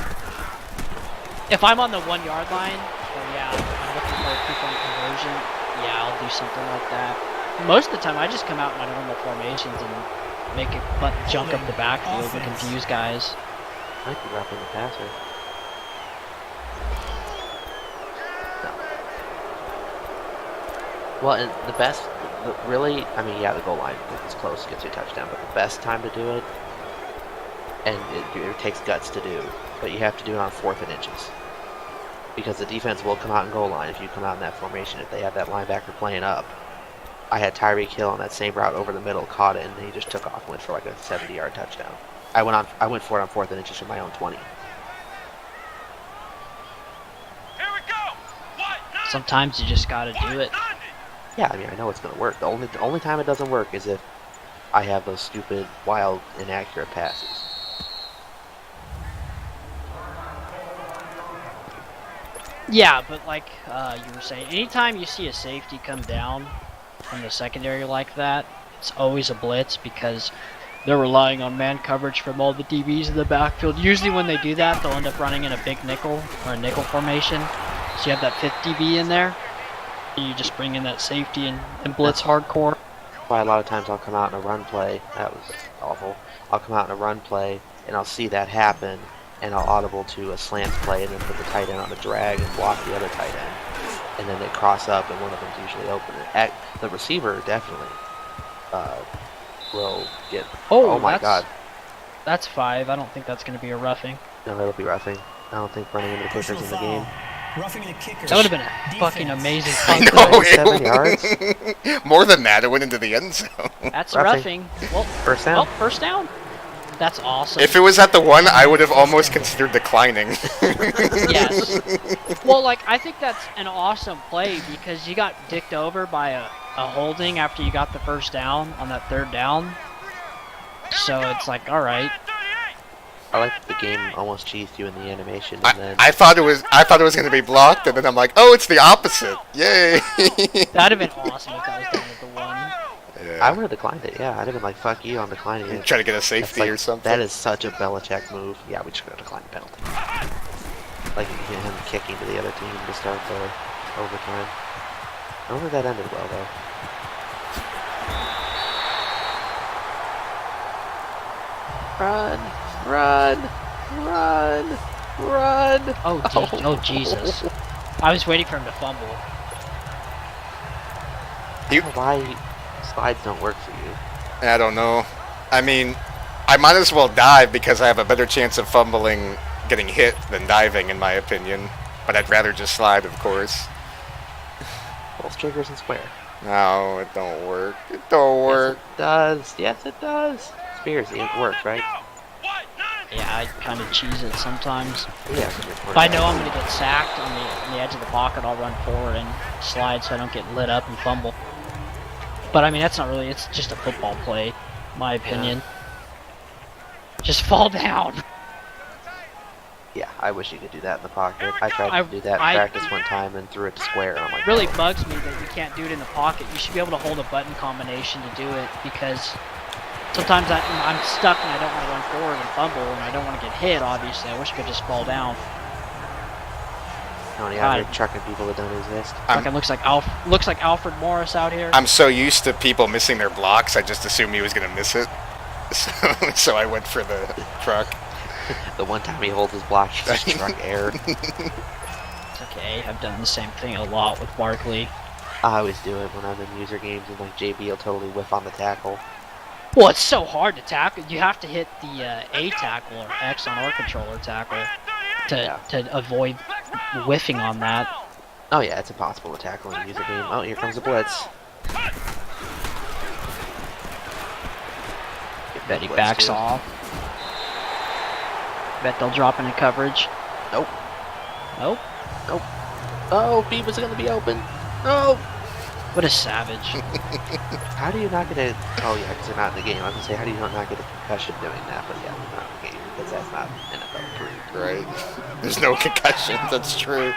If I'm on the 1 yard line, or yeah, I'm looking for a 2-point conversion, yeah, I'll do something like that. Most of the time, I just come out in my normal formations and make it junk up the backfield and confuse guys. Might be roughing the passer. No. Well, and the best, really, I mean, yeah, the goal line, if it's close, gets you a touchdown, but the best time to do it, and it takes guts to do, but you have to do it on 4th and inches. Because the defense will come out in goal line if you come out in that formation, if they have that linebacker playing up. I had Tyreek Hill on that same route over the middle, caught it, and he just took off and went for like a 70-yard touchdown. I went for it on 4th and inches from my own 20. Here we go! White 90! Sometimes you just gotta do it. Yeah, I mean, I know it's going to work. The only time it doesn't work is if I have those stupid, wild, inaccurate passes. Yeah, but like you were saying, anytime you see a safety come down from the secondary like that, it's always a blitz because they're relying on man coverage from all the DBs in the backfield. Usually when they do that, they'll end up running in a big nickel or a nickel formation. So you have that 5th DB in there, and you just bring in that safety and blitz hardcore. That's why a lot of times I'll come out in a run play. That was awful. I'll come out in a run play, and I'll see that happen, and I'll audible to a slant play and then put the tight end on the drag and block the other tight end. And then they cross up and one of them's usually open. The receiver definitely will get... Oh my god. That's 5. I don't think that's going to be a roughing. No, it'll be roughing. I don't think running into the kickers in the game. Roughing the kicker. That would have been a fucking amazing I punt. know. 7 yards? More than that, it went into the end zone. That's Roughing. roughing. Well, First down. well, first down. That's awesome. If it was at the 1, I would have almost considered declining. Yes. Well, like, I think that's an awesome play because you got dicked over by a holding after you got the first down on that 3rd down. So it's like, all right. I like that the game almost cheesed you in the animation, and then I thought it was going to be blocked, and then I'm like, oh, it's the opposite. Yay! That'd have been awesome if that was done at the 1. Yeah. I would have declined it. Yeah, I'd have been like, "Fuck you, I'm declining it." Try to get a That's safety like, or something. That is such a Belichick move. Yeah, we just gotta decline the penalty. Like him kicking to the other team to start the overtime. I don't think that ended well though. Run, run, run, run! Oh Jesus! I was waiting for him to fumble. I don't know why slides don't work for you. I don't know. I mean, I might as well dive because I have a better chance of fumbling getting hit than diving, in my opinion. But I'd rather just slide, of course. Both triggers and square. No, it don't work. It don't work. Yes, it does. Yes, it does. Spears, it works, right? Yeah, I kind of cheese it sometimes. Yeah. If I know I'm going to get sacked on the edge of the pocket, I'll run forward and slide so I don't get lit up and fumble. But I mean, that's not really, it's just a football play, my opinion. Just fall down. Yeah, I wish you could do that in the pocket. I tried to do that in practice one time and threw it to square, and I'm like, It really bugs me that you can't do it in the pocket. You should be able to hold a button combination to do it because sometimes I'm stuck and I don't want to run forward and fumble and I don't want to get hit, obviously. I wish I could just fall down. Tony out here trucking people that don't exist. Fucking looks like Alfred Morris out here. I'm so used to people missing their blocks, I just assumed he was going to miss it. So I went for the truck. The one time he holds his block, he just struck air. It's okay, I've done the same thing a lot with Barkley. I always do it when I'm in user games and like JB will totally whiff on the tackle. Well, it's so hard to tackle. You have to hit the A tackle or X on our controller tackle to avoid whiffing on that. Oh yeah, it's impossible to tackle in a user game. Oh, here comes the blitz. Bet he backs off. Bet they'll drop into coverage. Nope. Nope. Nope. Oh, Beaver's gonna be open. No. What a savage. How do you not get a... Oh yeah, because they're not in the game. I was gonna say, how do you not get a concussion doing that? But yeah, they're not in the game because that's not NFL approved. Right. There's no concussion, that's true.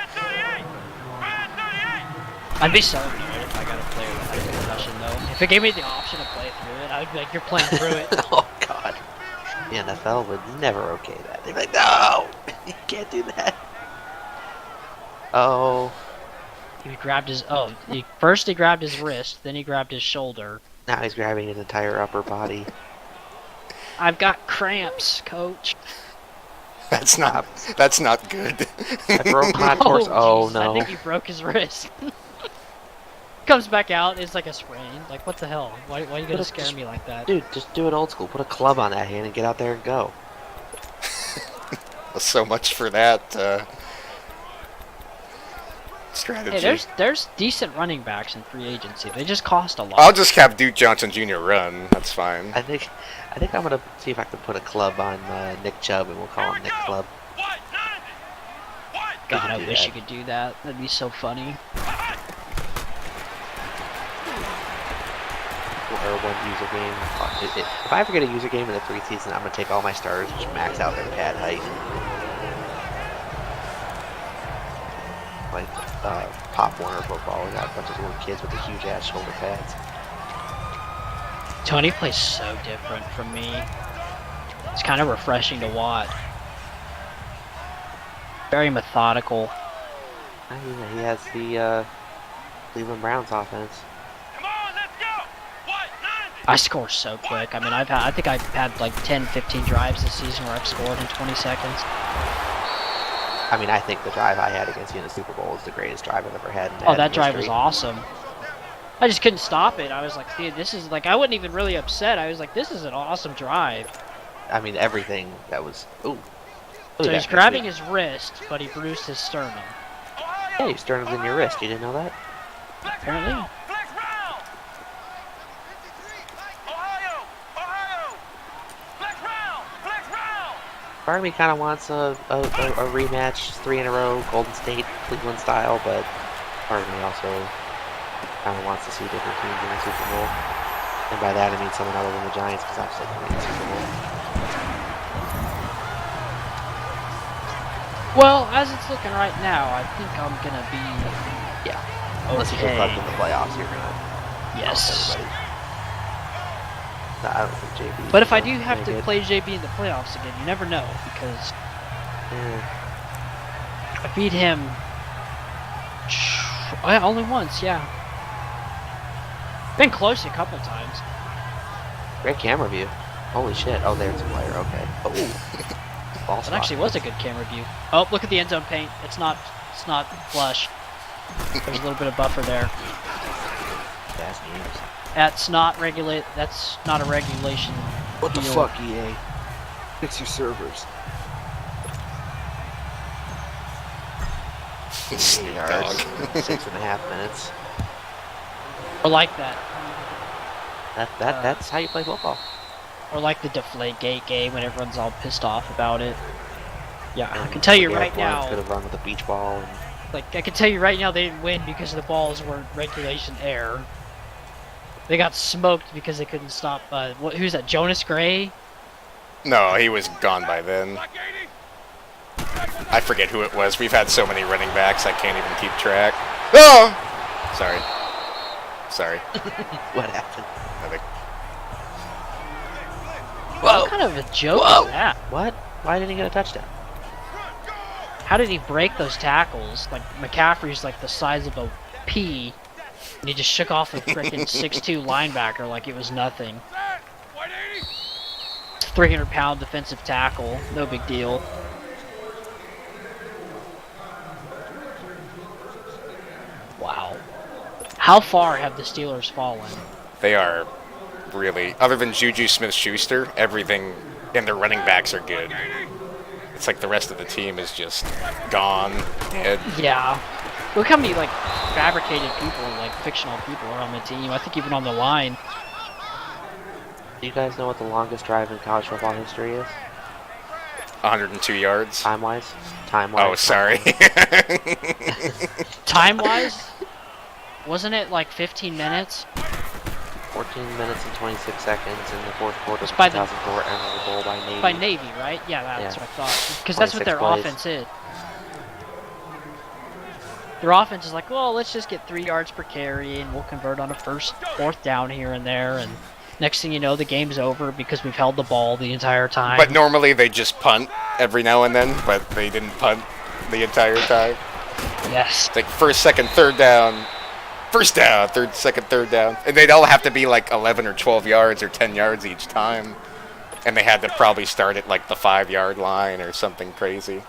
I'd be so annoyed if I got a player that had a concussion though. If it gave me the option to play through it, I'd be like, you're playing through it. Oh god. The NFL would never okay that. They'd be like, no! You can't do that. Oh. He grabbed his, first he grabbed his wrist, then he grabbed his shoulder. Now he's grabbing his entire upper body. I've got cramps, coach. That's not good. I broke my torso. Oh Jesus, no. I think he broke his wrist. Comes back out, it's like a sprain. Like, what the hell? Why are you gonna scare me like that? Dude, just do it old school. Put a club on that hand and get out there and go. So much for that strategy. Hey, there's decent running backs in free agency. They just cost a lot. I'll just have Duke Johnson Jr. run. That's fine. I think I'm gonna see if I can put a club on Nick Chubb and we'll call him Nick Club. God, I do wish that. you could do that. That'd be so funny. Or one user game. If I ever get a user game in the preseason, I'm gonna take all my stars and just max out their pad height. Like Pop Warner football, we got a bunch of little kids with the huge ass shoulder pads. Tony plays so different from me. It's kind of refreshing to watch. Very methodical. I mean, he has the Cleveland Browns offense. Come on, let's go. What? 90. I score so quick. I mean, I think I've had like 10, 15 drives this season where I've scored in 20 seconds. I mean, I think the drive I had against you in the Super Bowl is the greatest drive I've ever had. In Oh, that drive history. was awesome. I just couldn't stop it. I was like, dude, this is like, I wasn't even really upset. I was like, this is an awesome drive. I mean, everything that was. Ooh. So he's grabbing his wrist, but he bruised his sternum. Yeah, your sternum's in your wrist. You didn't know that? Apparently. Flex round. Ohio. Flex round. Flex round. Part of me kind of wants a rematch, 3 in a row, Golden State, Cleveland style, but part of me also kind of wants to see different teams in the Super Bowl. And by that I mean someone other than the Giants, because I'm sick of winning the Super Bowl. Well, as it's looking right now, I think I'm gonna be Unless you get okay. left in the playoffs, you're gonna Yes. everybody. No, I don't think JB. But if I do have to good. play JB in the playoffs again, you never know, because I beat him only once, yeah. Been close a couple times. Great camera view. Holy shit! Oh, there's a player. Okay. Oh, ball It spot. actually was a good camera view. Oh, look at the end zone paint. It's not flush. There's a little bit of buffer there. Fast games. That's not a regulation. What the deal. fuck, EA? Fix your servers. 8 yards. 6.5 minutes. Or like that. That's how you play football. Or like the Deflate Gate game when everyone's all pissed off about it. Yeah, I can tell you right Could now. have run with a beach ball. And Like, I can tell you right now they didn't win because the balls weren't regulation error. They got smoked because they couldn't stop, who's that, Jonas Gray? No, he was gone by then. I forget who it was. We've had so many running backs, I can't even keep track. Oh! Sorry. what happened? Nothing. What kind of a joke is that? What? Why didn't he get a touchdown? How did he break those tackles? Like, McCaffrey's like the size of a pea, and he just shook off a freaking 6'2" linebacker like it was nothing. 300-pound defensive tackle, no big deal. Wow. How far have the Steelers fallen? They are really, other than Juju Smith-Schuster, everything and their running backs are good. It's like the rest of the team is just gone, dead. Yeah. Look how many, like, fabricated people, like, fictional people are on the team. I think even on the line. Do you guys know what the longest drive in college football history is? 102 yards. Time-wise? Time-wise. Oh, sorry. Time-wise, wasn't it like 15 minutes? 14 minutes and 26 seconds in the fourth quarter of by the- 2004 Emerald Bowl by Navy. By Navy, right? Yeah, that's Yeah. what I thought. Because that's what 26 their plays. offense is. Their offense is like, well, let's just get 3 yards per carry, and we'll convert on a fourth down here and there, and next thing you know, the game's over because we've held the ball the entire time. But normally they just punt every now and then, but they didn't punt the entire time. Yes. It's like first, second, third down, first down, third down. And they'd all have to be like 11 or 12 yards or 10 yards each time. And they had to probably start at like the 5-yard line or something crazy.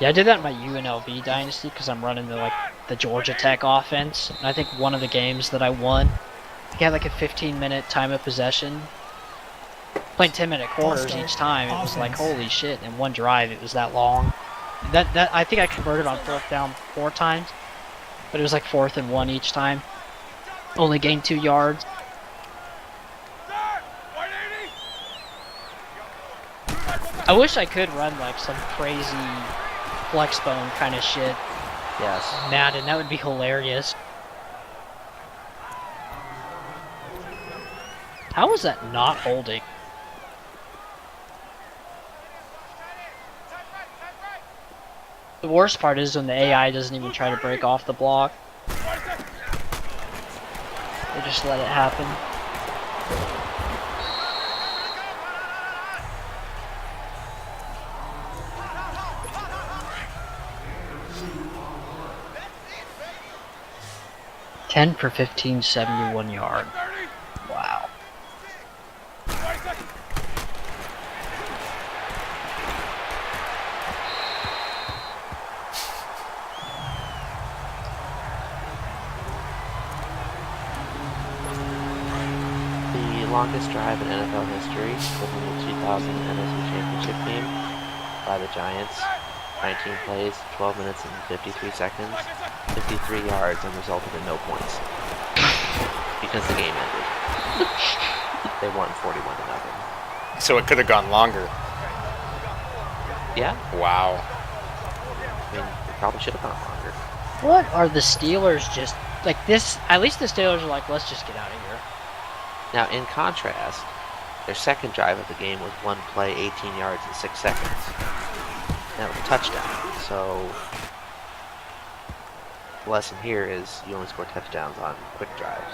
Yeah, I did that in my UNLV dynasty because I'm running the Georgia Tech offense. And I think one of the games that I won, I had like a 15-minute time of possession. Playing 10-minute quarters each time. It was like, holy shit, in one drive it was that long. That I think I converted on fourth down 4 times. But it was like 4th and 1 each time. Only gained 2 yards. I wish I could run like some crazy flex bone kind of shit. Yes. Madden, that would be hilarious. How is that not holding? The worst part is when the AI doesn't even try to break off the block. They just let it happen. $10 for 15, 71 yard. Wow. longest drive in NFL history was in the 2000 NFC Championship game by the Giants. 19 plays, 12 minutes and 53 seconds, 53 yards, and resulted in no points. Because the game ended. They won 41-0. So it could have gone longer. Yeah, Wow. I mean, it probably should have gone longer. What are the Steelers just like this? At least the Steelers are like, let's just get out of here. Now, in contrast, their second drive of the game was one play, 18 yards in 6 seconds. That was a touchdown. So, the lesson here is you only score touchdowns on quick drives.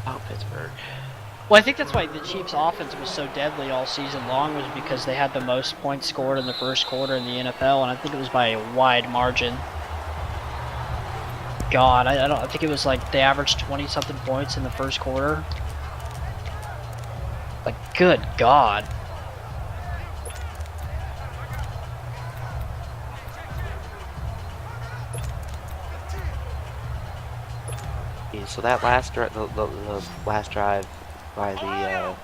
Oh, Pittsburgh. Well, I think that's why the Chiefs' offense was so deadly all season long, was because they had the most points scored in the first quarter in the NFL, and I think it was by a wide margin. God, I think it was like they averaged 20-something points in the first quarter. Like, good God. Okay, so that last the last drive by the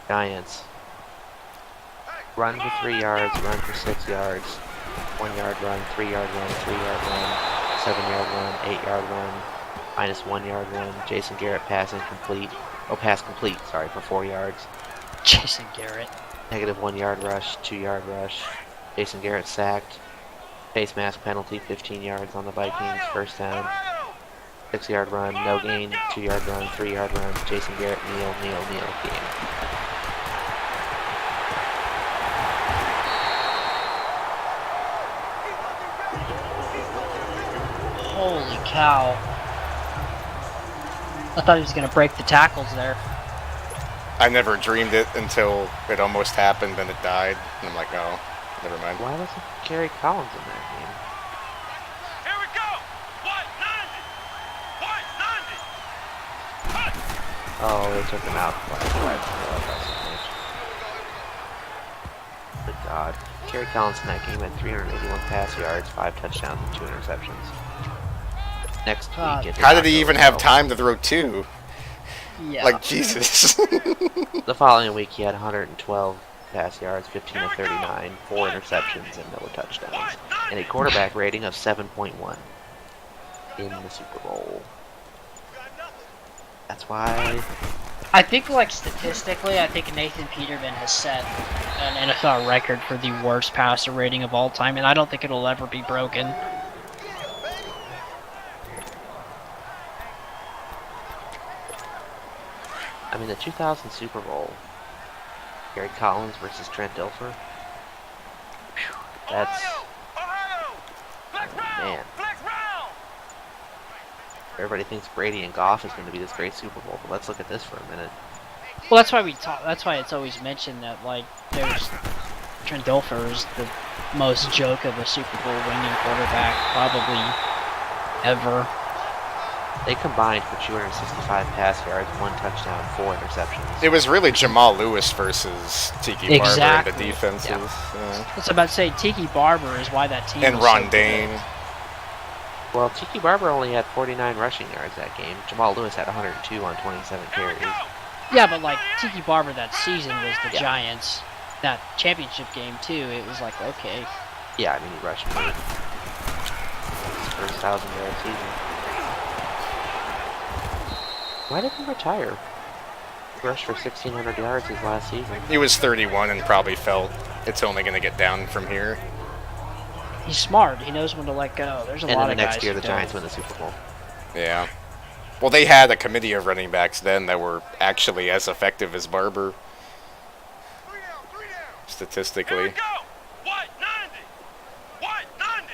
Giants, run for 3 yards, run for 6 yards, 1 yard run, 3 yard run, 3 yard run, 7 yard run, 8 yard run, minus 1 yard run. Jason Garrett pass incomplete. Oh, pass complete. Sorry, for 4 yards. Jason Garrett. Negative 1 yard rush, 2 yard rush. Jason Garrett sacked. Face mask penalty, 15 yards on the Vikings. First down. 6 yard run, no gain. 2 yard run, 3 yard runs. Jason Garrett, kneel, game. Holy cow. I thought he was going to break the tackles there. I never dreamed it until it almost happened and it died. And I'm like, oh, never mind. Why wasn't Gary Collins in that game? Here we go. 190. 190. Oh, they took him out. Good God. Gary Collins in that game had 381 pass yards, 5 touchdowns, and 2 interceptions. Next week, How did he even have time to throw 2? Yeah. Like, Jesus. The following week, he had 112 pass yards, 15 of 39, 4 interceptions, and no touchdowns, and a quarterback rating of 7.1 in the Super Bowl. That's why. I think, like, statistically, I think Nathan Peterman has set an NFL record for the worst passer rating of all time, and I don't think it'll ever be broken. I mean, the 2000 Super Bowl, Gary Collins versus Trent Dilfer. Whew, that's, oh man. Everybody thinks Brady and Goff is going to be this great Super Bowl, but let's look at this for a minute. Well, that's why that's why it's always mentioned that, like, there's Trent Dilfer is the most joke of a Super Bowl winning quarterback probably ever. They combined for 265 pass yards, 1 touchdown, 4 interceptions. It was really Jamal Lewis versus Tiki Barber and the defenses. Yeah. Yeah. I was about to say, Tiki Barber is why that team And was so Ron good. Dane. Well, Tiki Barber only had 49 rushing yards that game. Jamal Lewis had 102 on 27 carries. Yeah, but, like, Tiki Barber that season was the Yeah. Giants. That championship game, too, it was like, okay. Yeah, I mean, he rushed for his first 1,000-yard season. Why did he retire? He rushed for 1,600 yards his last season. He was 31 and probably felt it's only going to get down from here. He's smart. He knows when to let go. There's a And lot then of the guys next year, who the don't. Giants win the Super Bowl. Yeah. Well, they had a committee of running backs then that were actually as effective as Barber. Statistically. Here we go. 190. 190.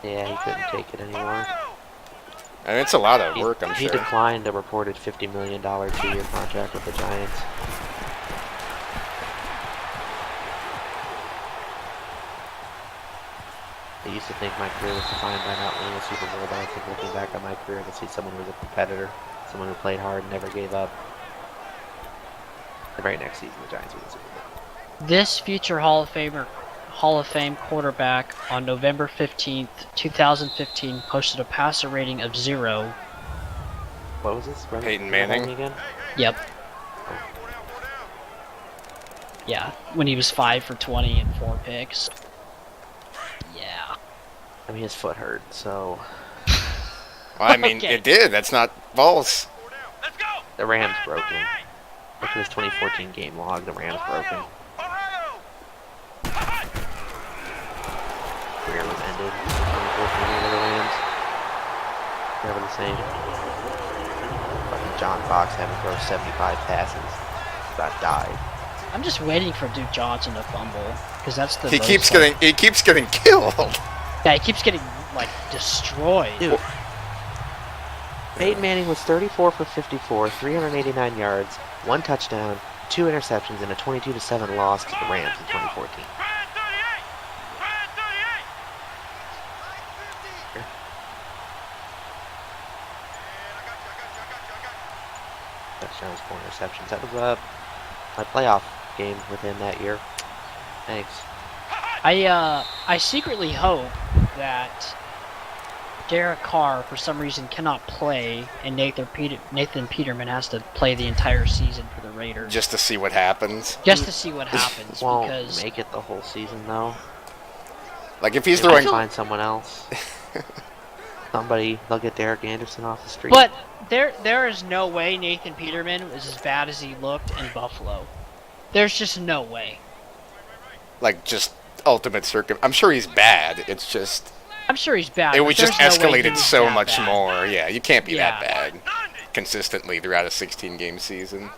Yeah, he couldn't take it anymore. And it's a lot of work, I'm He sure. declined a reported $50 million 2-year contract with the Giants. I used to think my career was defined by not winning a Super Bowl, but I think looking back on my career, I can see someone who was a competitor, someone who played hard and never gave up. The very next season, the Giants won the Super Bowl. This future Hall of Fame quarterback on November 15th, 2015 posted a passer rating of 0 What was this? Peyton Manning? Again? Yep. Yeah, when he was 5 for 20 and 4 picks. Yeah. I mean, his foot hurt, so Well, I mean, Okay. it did. That's not false. Let's go. the Rams broke him. 28. Look at his 2014 game log. The Rams broke him. Ohio. Career was ended. 2014 with the Rams. Never the same. Fucking John Fox having thrown 75 passes. About died. I'm just waiting for Duke Johnson to fumble, because that's the He most, keeps like- getting killed. Yeah, he keeps getting, like, destroyed. Dude. Peyton Manning was 34 for 54, 389 yards, 1 touchdown, 2 interceptions, and a 22-7 loss to the Rams in 2014. Brad 38. Brad 38. Touchdowns, 4 interceptions. That was my playoff game with him that year. Thanks. I secretly hope that Derek Carr, for some reason, cannot play, and Nathan Peterman has to play the entire season for the Raiders. Just to see what happens. Just to see what happens, Won't because make it the whole season though. Like, if he's They might throwing... find someone else. Somebody, they'll get Derek Anderson off the street. But there is no way Nathan Peterman is as bad as he looked in Buffalo. There's just no way. Like, just ultimate I'm sure he's bad. It's just... I'm sure he's bad. It but was just there's no way he escalated was so that much bad. more. Yeah, you can't be that Yeah. bad consistently throughout a 16-game season.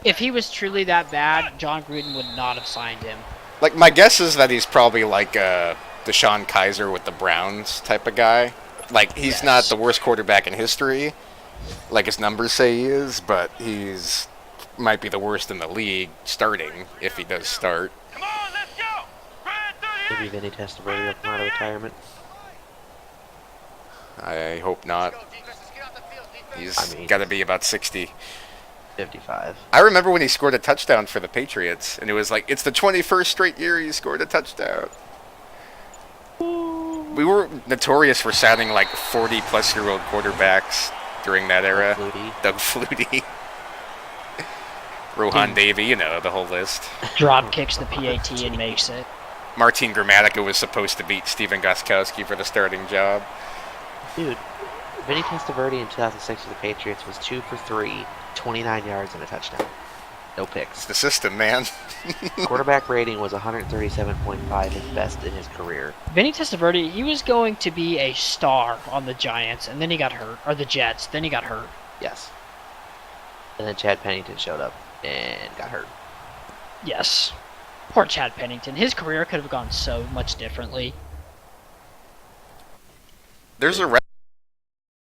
If he was truly that bad, John Gruden would not have signed him. Like, my guess is that he's probably like a Deshaun Kaiser with the Browns type of guy. Like, he's not the worst quarterback in history, like his numbers say he is, but he's might be the worst in the league starting, if he does start. Come on, let's go. Brad 38. Maybe Vinny Testaverde will come out of retirement. I hope not. He's I mean- got to be about 60. 55. I remember when he scored a touchdown for the Patriots, and it was like, it's the 21st straight year he scored a touchdown. We were notorious for signing like 40-plus-year-old quarterbacks during that era. Flutie. Doug Flutie. Rohan Davey, you know, the whole list. Drop kicks the PAT and makes it. Martin Gramatica was supposed to beat Steven Gostkowski for the starting job. Dude, Vinny Testaverde in 2006 with the Patriots was 2 for 3, 29 yards and a touchdown. No It's picks. the system, man. Quarterback rating was 137.5, his best in his career. Vinny Testaverde, he was going to be a star on the Giants, and then he got hurt. Or the Jets, then he got hurt. Yes. And then Chad Pennington showed up and got hurt. Yes. Poor Chad Pennington. His career could have gone so much differently. There's a